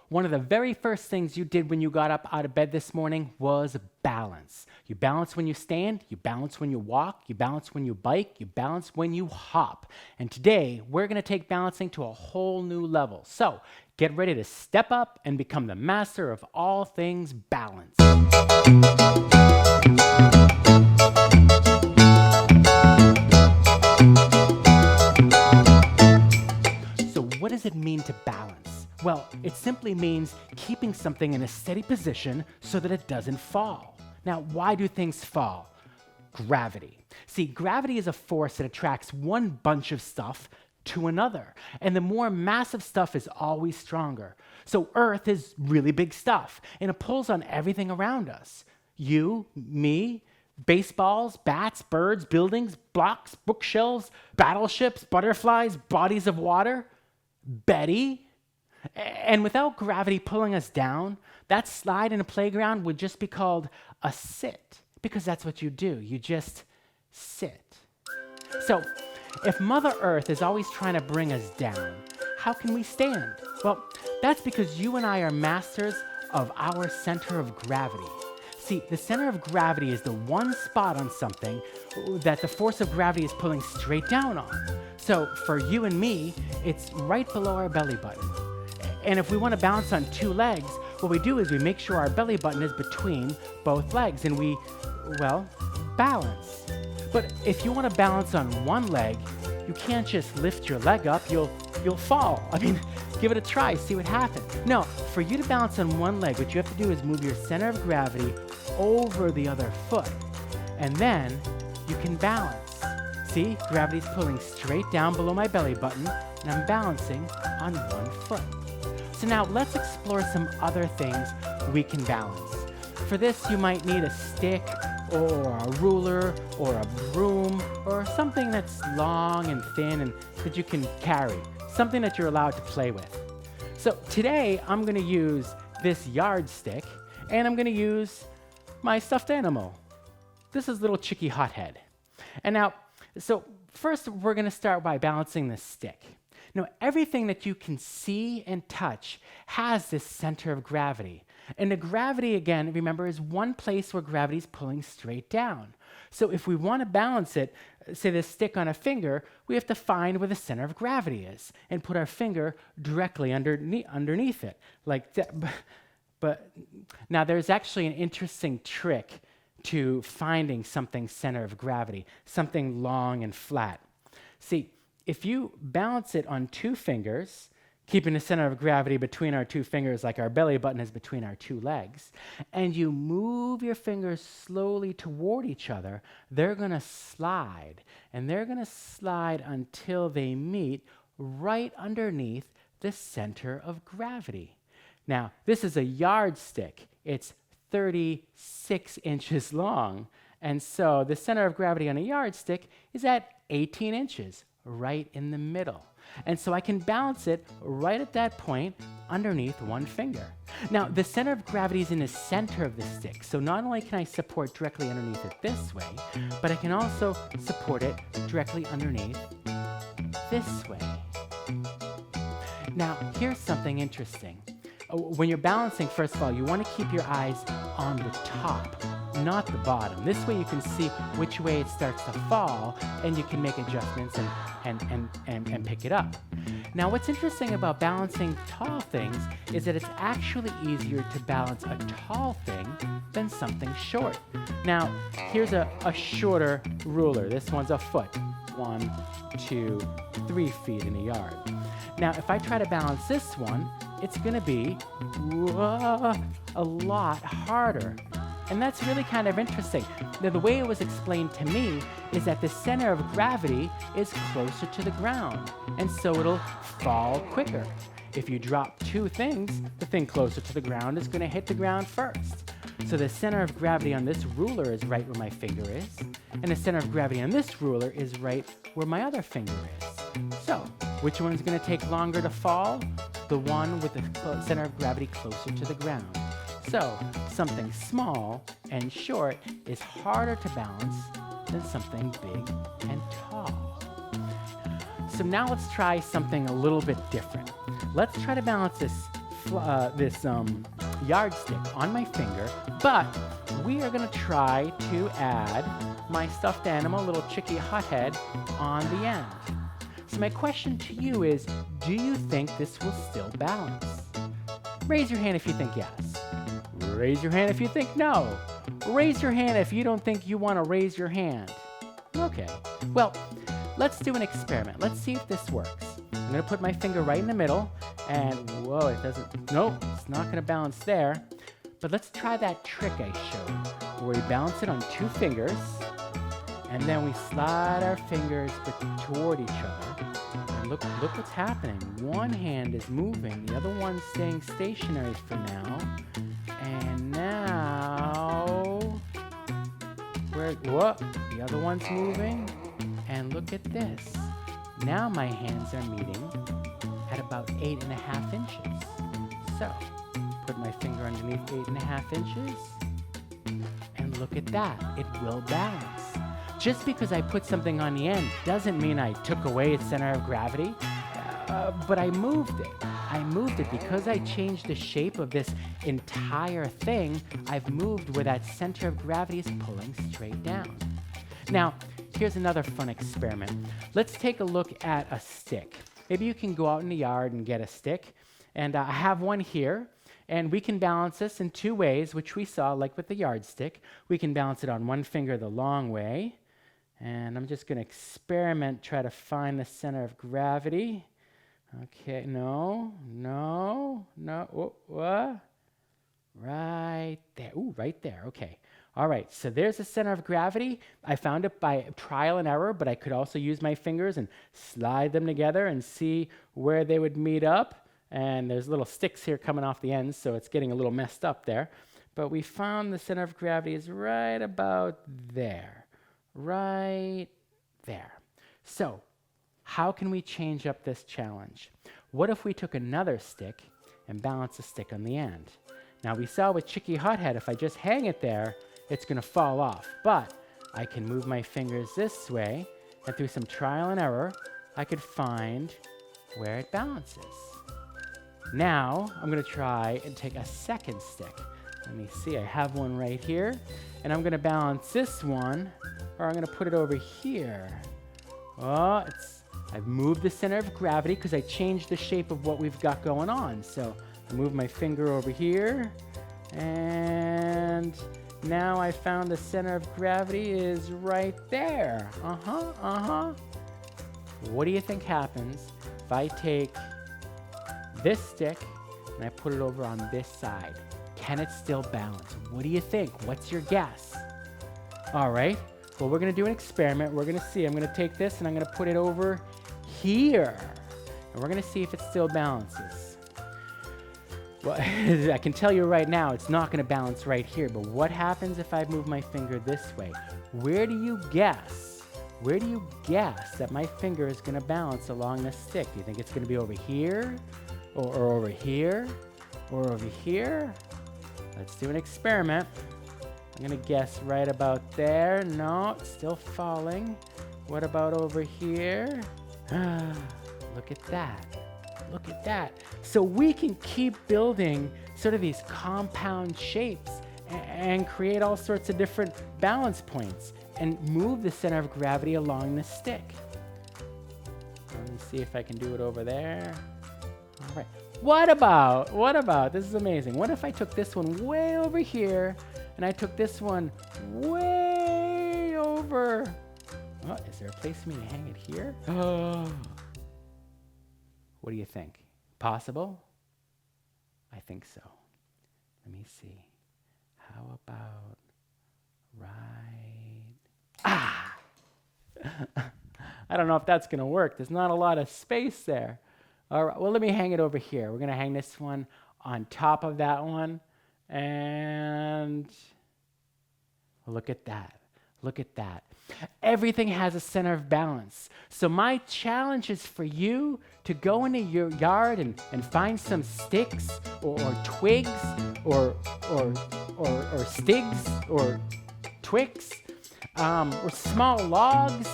One of the very first things you did when you got up out of bed this morning was balance. You balance when you stand, you balance when you walk, you balance when you bike, you balance when you hop. And today, we're going to take balancing to a whole new level. So, get ready to step up and become the master of all things balance. So what does it mean to balance? Well, it simply means keeping something in a steady position so that it doesn't fall. Now, why do things fall? Gravity. See, gravity is a force that attracts one bunch of stuff to another, and the more massive stuff is always stronger. So Earth is really big stuff, and it pulls on everything around us. You, me, baseballs, bats, birds, buildings, blocks, bookshelves, battleships, butterflies, bodies of water, Betty. And without gravity pulling us down, that slide in a playground would just be called a sit, because that's what you do. You just sit. So, if Mother Earth is always trying to bring us down, how can we stand? Well, that's because you and I are masters of our center of gravity. See, the center of gravity is the one spot on something that the force of gravity is pulling straight down on. So for you and me, it's right below our belly button. And if we want to balance on two legs, what we do is we make sure our belly button is between both legs and we, well, balance. But if you want to balance on one leg, you can't just lift your leg up, you'll fall. I mean, give it a try, see what happens. No, for you to balance on one leg, what you have to do is move your center of gravity over the other foot. And then you can balance. See, gravity's pulling straight down below my belly button, and I'm balancing on one foot. So now let's explore some other things we can balance. For this, you might need a stick, or a ruler, or a broom, or something that's long and thin and that you can carry, something that you're allowed to play with. So today, I'm going to use this yardstick, and I'm going to use my stuffed animal. This is little Chicky Hothead. And now, so first we're going to start by balancing the stick. Now, everything that you can see and touch has this center of gravity. And the gravity, again, remember, is one place where gravity is pulling straight down. So if we want to balance it, say this stick on a finger, we have to find where the center of gravity is and put our finger directly underneath it, like that. But now there's actually an interesting trick to finding something's center of gravity, something long and flat. See, if you balance it on two fingers, keeping the center of gravity between our two fingers like our belly button is between our two legs, and you move your fingers slowly toward each other, they're going to slide. And they're going to slide until they meet right underneath the center of gravity. Now, this is a yardstick. It's 36 inches long. And so the center of gravity on a yardstick is at 18 inches, right in the middle. And so I can balance it right at that point underneath one finger. Now, the center of gravity is in the center of the stick, so not only can I support directly underneath it this way, but I can also support it directly underneath this way. Now, here's something interesting. When you're balancing, first of all, you want to keep your eyes on the top, not the bottom. This way you can see which way it starts to fall, and you can make adjustments and pick it up. Now, what's interesting about balancing tall things is that it's actually easier to balance a tall thing than something short. Now, here's a shorter ruler. This one's a foot. 1, 2, 3 feet in a yard. Now, if I try to balance this one, it's going to be a lot harder. And that's really kind of interesting. Now, the way it was explained to me is that the center of gravity is closer to the ground, and so it'll fall quicker. If you drop two things, the thing closer to the ground is going to hit the ground first. So the center of gravity on this ruler is right where my finger is, and the center of gravity on this ruler is right where my other finger is. So, which one's going to take longer to fall? The one with the center of gravity closer to the ground. So, something small and short is harder to balance than something big and tall. So now let's try something a little bit different. Let's try to balance this yardstick on my finger, but we are going to try to add my stuffed animal, little chickie hothead, on the end. So my question to you is, do you think this will still balance? Raise your hand if you think yes. Raise your hand if you think no. Raise your hand if you don't think you want to raise your hand. Okay, well, let's do an experiment. Let's see if this works. I'm going to put my finger right in the middle, and whoa, it doesn't, nope, it's not going to balance there. But let's try that trick I showed, where we balance it on 2 fingers, and then we slide our fingers toward each other. And look what's happening. One hand is moving, the other one's staying stationary for now. And now, the other one's moving, and look at this. Now my hands are meeting at about 8.5 inches. So, put my finger underneath 8.5 inches, and look at that, it will balance. Just because I put something on the end doesn't mean I took away its center of gravity, but I moved it. I moved it because I changed the shape of this entire thing. I've moved where that center of gravity is pulling straight down. Now, here's another fun experiment. Let's take a look at a stick. Maybe you can go out in the yard and get a stick. And I have one here. And we can balance this in 2 ways, which we saw, like with the yardstick. We can balance it on one finger the long way. And I'm just going to experiment, try to find the center of gravity. Okay, no, what? Right there. Ooh, right there, okay. All right, so there's the center of gravity. I found it by trial and error, but I could also use my fingers and slide them together and see where they would meet up. And there's little sticks here coming off the ends, so it's getting a little messed up there. But we found the center of gravity is right about there. Right there. So, how can we change up this challenge? What if we took another stick and balanced the stick on the end? Now, we saw with Chicky Hothead, if I just hang it there, it's going to fall off. But I can move my fingers this way, and through some trial and error, I could find where it balances. Now, I'm going to try and take a second stick. Let me see, I have one right here, and I'm going to balance this one, or I'm going to put it over here. Oh, I've moved the center of gravity because I changed the shape of what we've got going on. So I move my finger over here, and now I found the center of gravity is right there. What do you think happens if I take this stick and I put it over on this side? Can it still balance? What do you think? What's your guess? All right, well, we're going to do an experiment. We're going to see. I'm going to take this and I'm going to put it over here. And we're going to see if it still balances. Well, I can tell you right now, it's not going to balance right here. But what happens if I move my finger this way? Where do you guess? Where do you guess that my finger is going to balance along this stick? Do you think it's going to be over here? Or over here? Or over here? Let's do an experiment. I'm going to guess right about there. No, it's still falling. What about over here? Look at that. Look at that. So we can keep building sort of these compound shapes and create all sorts of different balance points and move the center of gravity along the stick. Let me see if I can do it over there. All right. What about, this is amazing. What if I took this one way over here and I took this one way over? Oh, is there a place for me to hang it here? Oh. What do you think? Possible? I think so. Let me see. How about right? I don't know if that's going to work. There's not a lot of space there. All right, well, let me hang it over here. We're going to hang this one on top of that one. And look at that. Look at that. Everything has a center of balance. So my challenge is for you to go into your yard and find some sticks or twigs or stigs or twigs or small logs,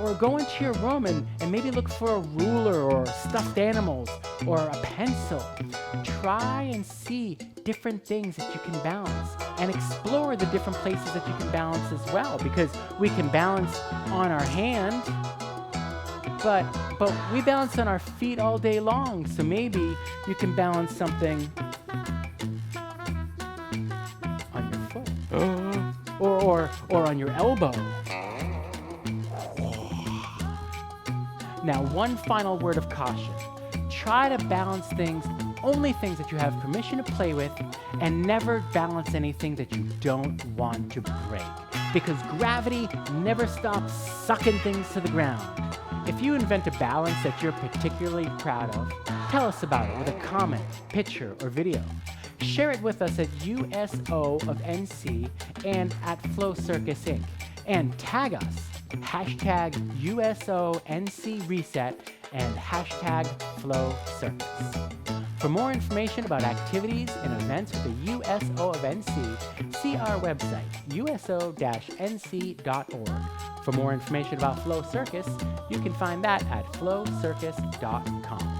or go into your room and maybe look for a ruler or stuffed animals or a pencil. Try and see different things that you can balance and explore the different places that you can balance as well, because we can balance on our hand, but we balance on our feet all day long. So maybe you can balance something on your foot or on your elbow. Now, one final word of caution. Try to balance things, only things that you have permission to play with, and never balance anything that you don't want to break, because gravity never stops sucking things to the ground. If you invent a balance that you're particularly proud of, tell us about it with a comment, picture, or video. Share it with us at USO of NC and at Flow Circus Inc. And tag us, hashtag USO Reset and hashtag Flow Circus. For more information about activities and events with the USO of NC, see our website, uso-nc.org. For more information about Flow Circus, you can find that at flowcircus.com.